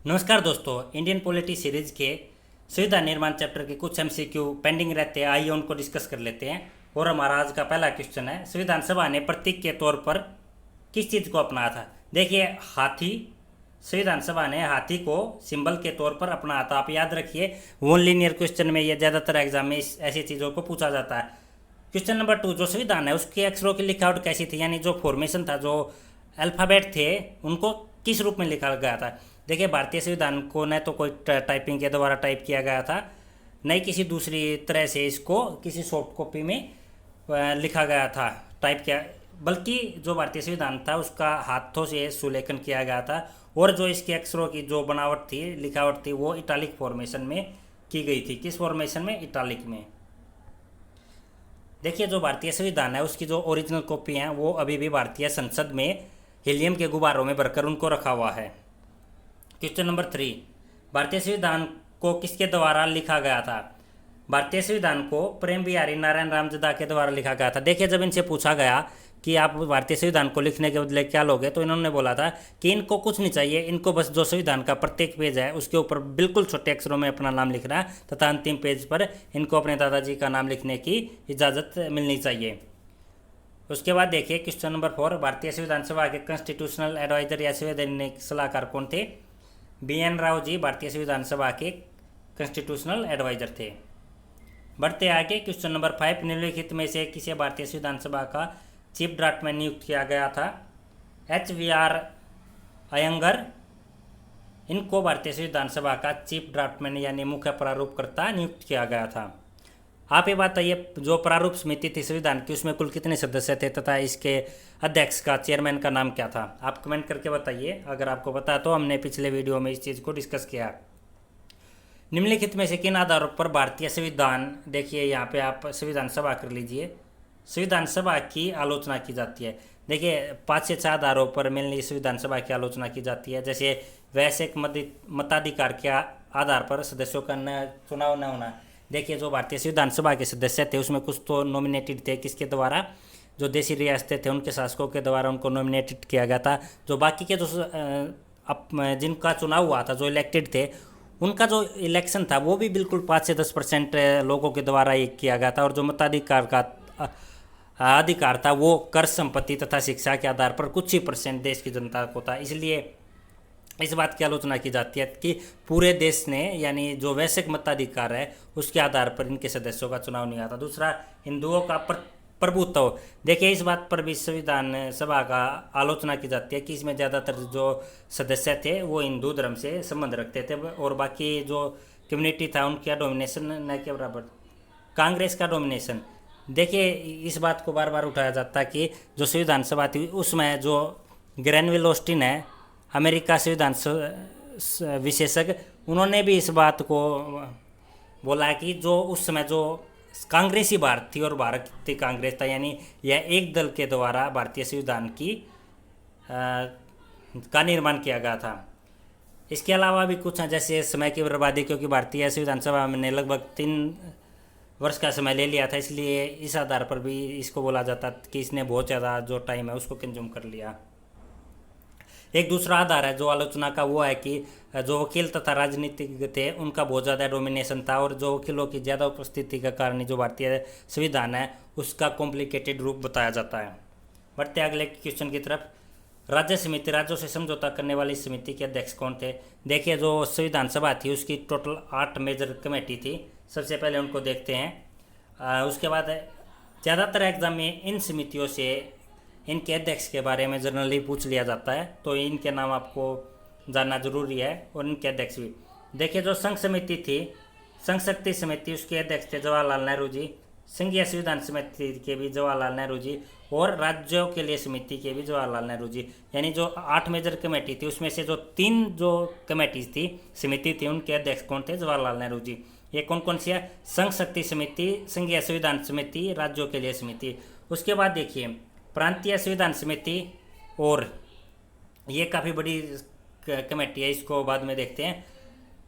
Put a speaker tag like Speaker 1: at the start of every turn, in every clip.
Speaker 1: नमस्कार दोस्तों, Indian polity series के संविधा निर्माण चैप्टर के कुछ एमसीक्यू पेंडिंग रहते हैं। आइए उनको डिस्कस कर लेते हैं। और हमारा आज का पहला क्वेश्चन है, संविधान सभा ने प्रतीक के तौर पर किस चीज़ को अपनाया था। देखिए, हाथी। संविधान सभा ने हाथी को सिंबल के तौर पर अपनाया था। आप याद रखिए, वन लीनियर क्वेश्चन में यह ज़्यादातर एग्जाम में ऐसी चीज़ों को पूछा जाता है। क्वेश्चन नंबर 2, जो संविधान है उसके अक्षरों की लिखावट कैसी थी, यानी जो फॉर्मेशन था, जो अल्फ़ाबेट थे, उनको किस रूप में लिखा गया था। देखिए, भारतीय संविधान को न तो कोई टाइपिंग के द्वारा टाइप किया गया था, न ही किसी दूसरी तरह से इसको किसी सॉफ्ट कॉपी में लिखा गया था, टाइप किया, बल्कि जो भारतीय संविधान था उसका हाथों से सुलेखन किया गया था। और जो इसके अक्षरों की जो बनावट थी, लिखावट थी, वो इटालिक फॉर्मेशन में की गई थी। किस फॉर्मेशन में? इटालिक में। देखिए, जो भारतीय संविधान है उसकी जो ओरिजिनल कॉपी हैं वो अभी भी भारतीय संसद में हीलियम के गुब्बारों में भरकर उनको रखा हुआ है। क्वेश्चन नंबर 3, भारतीय संविधान को किसके द्वारा लिखा गया था। भारतीय संविधान को प्रेम बिहारी नारायण रामजदा के द्वारा लिखा गया था। देखिए, जब इनसे पूछा गया कि आप भारतीय संविधान को लिखने के बदले क्या लोगे, तो इन्होंने बोला था कि इनको कुछ नहीं चाहिए, इनको बस जो संविधान का प्रत्येक पेज है उसके ऊपर बिल्कुल छोटे अक्षरों में अपना नाम लिखना है, तथा अंतिम पेज पर इनको अपने दादाजी का नाम लिखने की इजाज़त मिलनी चाहिए। उसके बाद देखिए क्वेश्चन नंबर 4, भारतीय संविधान सभा के कॉन्स्टिट्यूशनल एडवाइजर या संवैधानिक सलाहकार कौन थे। BN राव जी भारतीय संविधान सभा के कॉन्स्टिट्यूशनल एडवाइजर थे। बढ़ते आगे, क्वेश्चन नंबर 5, निम्नलिखित में से किसे भारतीय संविधान सभा का चीफ ड्राफ्टमैन नियुक्त किया गया था। HVR अयंगर, इनको भारतीय संविधान सभा का चीफ ड्राफ्टमैन यानी मुख्य प्रारूपकर्ता नियुक्त किया गया था। आप ये बताइए, जो प्रारूप समिति थी संविधान की, उसमें कुल कितने सदस्य थे तथा इसके अध्यक्ष का, चेयरमैन का नाम क्या था। आप कमेंट करके बताइए अगर आपको पता तो। हमने पिछले वीडियो में इस चीज़ को डिस्कस किया। निम्नलिखित में से किन आधारों पर भारतीय संविधान, देखिए यहाँ पे आप संविधान सभा कर लीजिए, संविधान सभा की आलोचना की जाती है। देखिए, 5 से 6 आधारों पर मेनली संविधान सभा की आलोचना की जाती है। जैसे वैश्विक मताधिकार के आधार पर सदस्यों का चुनाव न होना। देखिए, जो भारतीय संविधान सभा के सदस्य थे उसमें कुछ तो नॉमिनेटेड थे, किसके द्वारा, जो देशी रियासतें थे उनके शासकों के द्वारा उनको नॉमिनेटेड किया गया था। जो बाकी के जो जिनका चुनाव हुआ था, जो इलेक्टेड थे, उनका जो इलेक्शन था वो भी बिल्कुल 5 से 10% लोगों के द्वारा ये किया गया था। और जो मताधिकार का अधिकार था वो कर, संपत्ति तथा शिक्षा के आधार पर कुछ ही % देश की जनता को था। इसलिए इस बात की आलोचना की जाती है कि पूरे देश ने, यानी जो वैश्विक मताधिकार है उसके आधार पर इनके सदस्यों का चुनाव नहीं आता। दूसरा, हिंदुओं का प्रभुत्व। देखिए, इस बात पर भी संविधान सभा का आलोचना की जाती है कि इसमें ज़्यादातर जो सदस्य थे वो हिंदू धर्म से संबंध रखते थे, और बाकी जो कम्युनिटी था उनका डोमिनेशन न के बराबर, कांग्रेस का डोमिनेशन। देखिए, इस बात को बार बार उठाया जाता है कि जो संविधान सभा थी उसमें जो ग्रैनविल ऑस्टिन है, अमेरिका संविधान विशेषज्ञ, उन्होंने भी इस बात को बोला कि जो उस समय जो कांग्रेसी भारत थी और भारतीय कांग्रेस था, यानी यह एक दल के द्वारा भारतीय संविधान की का निर्माण किया गया था। इसके अलावा भी कुछ हैं, जैसे समय की बर्बादी, क्योंकि भारतीय संविधान सभा ने लगभग 3 वर्ष का समय ले लिया था, इसलिए इस आधार पर भी इसको बोला जाता कि इसने बहुत ज़्यादा जो टाइम है उसको कंज्यूम कर लिया। एक दूसरा आधार है जो आलोचना का, वो है कि जो वकील तथा राजनीतिज्ञ थे उनका बहुत ज़्यादा डोमिनेशन था, और जो वकीलों की ज़्यादा उपस्थिति के कारण जो भारतीय संविधान है उसका कॉम्प्लिकेटेड रूप बताया जाता है। बढ़ते अगले क्वेश्चन की तरफ, राज्य समिति, राज्यों से समझौता करने वाली समिति के अध्यक्ष कौन थे। देखिए, जो संविधान सभा थी उसकी टोटल 8 मेजर कमेटी थी। सबसे पहले उनको देखते हैं। उसके बाद ज़्यादातर एग्जाम में इन समितियों से इनके अध्यक्ष के बारे में जनरली पूछ लिया जाता है, तो इनके नाम आपको जानना जरूरी है, और इनके अध्यक्ष भी। देखिए, जो संघ समिति थी, संघ शक्ति समिति, उसके अध्यक्ष थे जवाहरलाल नेहरू जी। संघीय संविधान समिति के भी जवाहरलाल नेहरू जी, और राज्यों के लिए समिति के भी जवाहरलाल नेहरू जी। यानी जो 8 मेजर कमेटी थी उसमें से जो 3 जो कमेटीज थी, समिति थी, उनके अध्यक्ष कौन थे? जवाहरलाल नेहरू जी। ये कौन कौन सी है? संघ शक्ति समिति, संघीय संविधान समिति, राज्यों के लिए समिति। उसके बाद देखिए, प्रांतीय संविधान समिति, और ये काफ़ी बड़ी कमेटी है, इसको बाद में देखते हैं।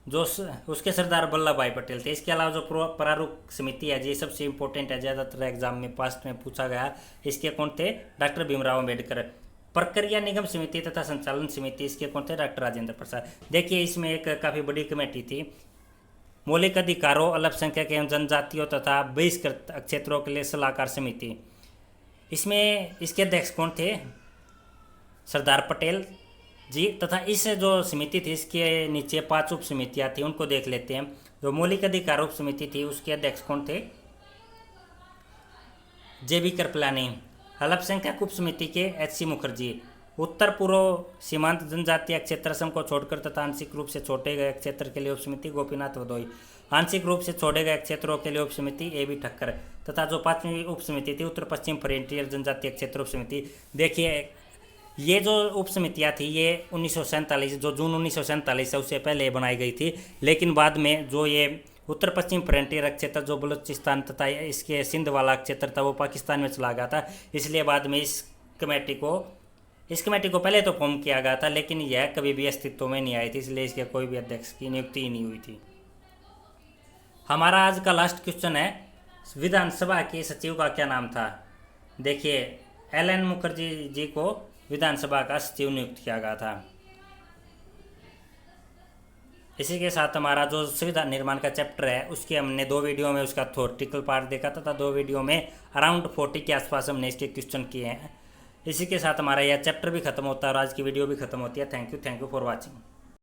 Speaker 1: जो उसके सरदार वल्लभ भाई पटेल थे। इसके अलावा जो प्रारूप समिति है जी, सबसे इंपॉर्टेंट है, ज़्यादातर एग्जाम में पास्ट में पूछा गया। इसके कौन थे? डॉक्टर भीमराव अम्बेडकर। प्रक्रिया निगम समिति तथा संचालन समिति, इसके कौन थे? डॉक्टर राजेंद्र प्रसाद। देखिए इसमें एक काफ़ी बड़ी कमेटी थी, मौलिक अधिकारों, अल्पसंख्यक एवं जनजातियों तथा बहिष्कृत क्षेत्रों के लिए सलाहकार समिति। इसमें इसके अध्यक्ष कौन थे? सरदार पटेल जी। तथा इस जो समिति थी इसके नीचे 5 उप समितियाँ थी, उनको देख लेते हैं। जो मौलिक अधिकार उप समिति थी उसके अध्यक्ष कौन थे? JB कृपलानी। अल्पसंख्यक उप समिति के HC मुखर्जी। उत्तर पूर्व सीमांत जनजातीय क्षेत्र असम को छोड़कर तथा आंशिक रूप से छोड़े गए क्षेत्र के लिए उप समिति गोपीनाथ भदोई। आंशिक रूप से छोड़े गए क्षेत्रों के लिए उप समिति AB ठक्कर। तथा जो 5वीं उप समिति थी उत्तर पश्चिम फ्रंटियर जनजातीय क्षेत्र उप समिति। देखिए ये जो उप समितियाँ थी ये 1947 जो जून 1947 है उससे पहले बनाई गई थी, लेकिन बाद में जो ये उत्तर पश्चिम फ्रंटियर क्षेत्र जो बलूचिस्तान तथा इसके सिंध वाला क्षेत्र था वो पाकिस्तान में चला गया था, इसलिए बाद में इस कमेटी को पहले तो फॉर्म किया गया था, लेकिन यह कभी भी अस्तित्व में नहीं आई थी, इसलिए इसके कोई भी अध्यक्ष की नियुक्ति ही नहीं हुई थी। हमारा आज का लास्ट क्वेश्चन है, विधानसभा के सचिव का क्या नाम था? देखिए LN मुखर्जी जी को विधानसभा का सचिव नियुक्त किया गया था। इसी के साथ हमारा जो संविधान निर्माण का चैप्टर है उसके हमने 2 वीडियो में उसका थ्योरेटिकल पार्ट देखा था 2 वीडियो में अराउंड 40 के आसपास हमने इसके क्वेश्चन किए हैं। इसी के साथ हमारा यह चैप्टर भी खत्म होता है और आज की वीडियो भी खत्म होती है। Thank you for watching.